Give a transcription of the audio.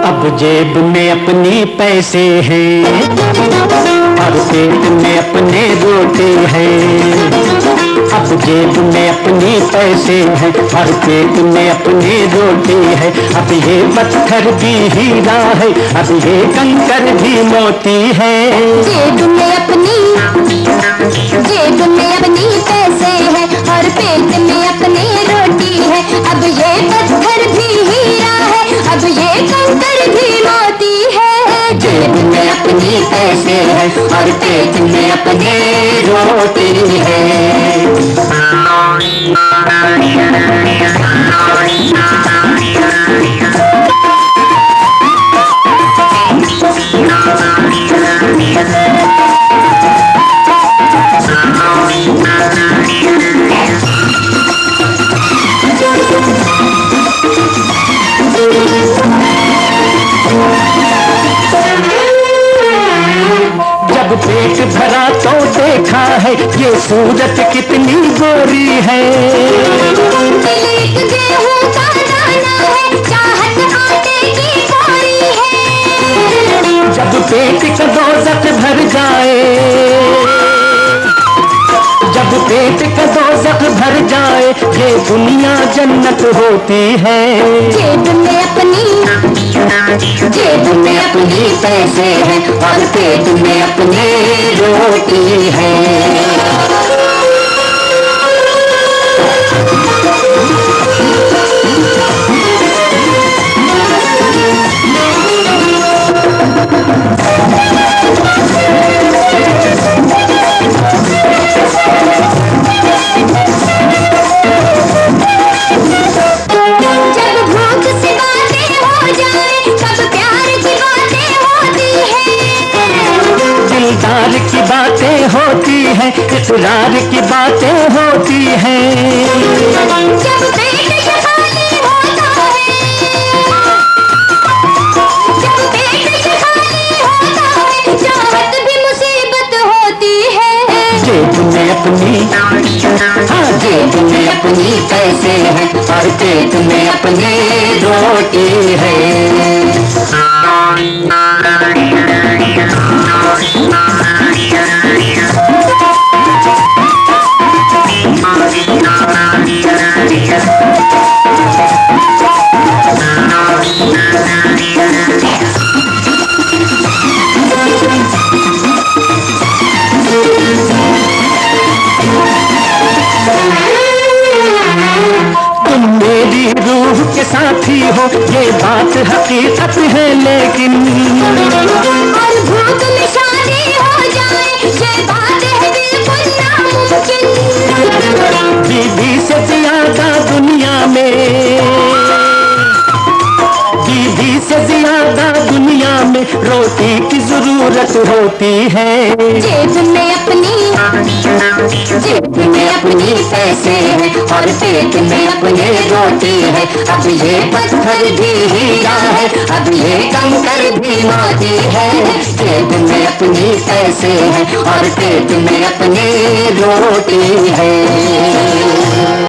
अब जेब में अपनी पैसे हैं और पेट में अपने रोटी है। अब जेब में अपनी पैसे हैं और पेट में अपनी रोटी है। अब ये पत्थर भी हीरा है, अब ये कंकर भी मोती है। जेब में अपनी पैसे हैं और पेट में अपनी रोटी है। अब ये पत्थर भी हीरा है, अब ये कंकर भी मोती है। जेब में अपनी पैसे हैं और पेट में अपनी रोटी है। जब पेट भरा तो देखा है ये सूरत कितनी गोरी है। एक गेहूं का दाना है, चाहत आटे की बोरी है। जब पेट का दोज़ख भर जाए, जब पेट का दोज़ख भर जाए, ये दुनिया जन्नत होती है। जेब में अपनी पैसे हैं और पेट में अपनी रोटी है। दिलदार की बातें होती हैं, इकरार की बातें होती हैं। जब पेट खाली होता है, जब पेट खाली होता है, चाहत भी मुसीबत होती है। जेब में अपनी, हाँ जेब में अपनी पैसे हैं और पेट में अपनी रोटी है। तुम मेरी रूह के साथी हो, ये बात हकीकत है, लेकिन और भूख में शादी हो जाए, ये बात है बिल्कुल नामुमकिन। बीवी से ज्यादा दुनिया में, बीवी से ज्यादा दुनिया में रोटी की जरूरत होती है। जेब में अपनी पैसे हैं और पेट में अपनी रोटी है। अब ये पत्थर भी हीरा है, अब ये कंकर भी मोती है। जेब में अपनी पैसे हैं और पेट में अपनी रोटी है।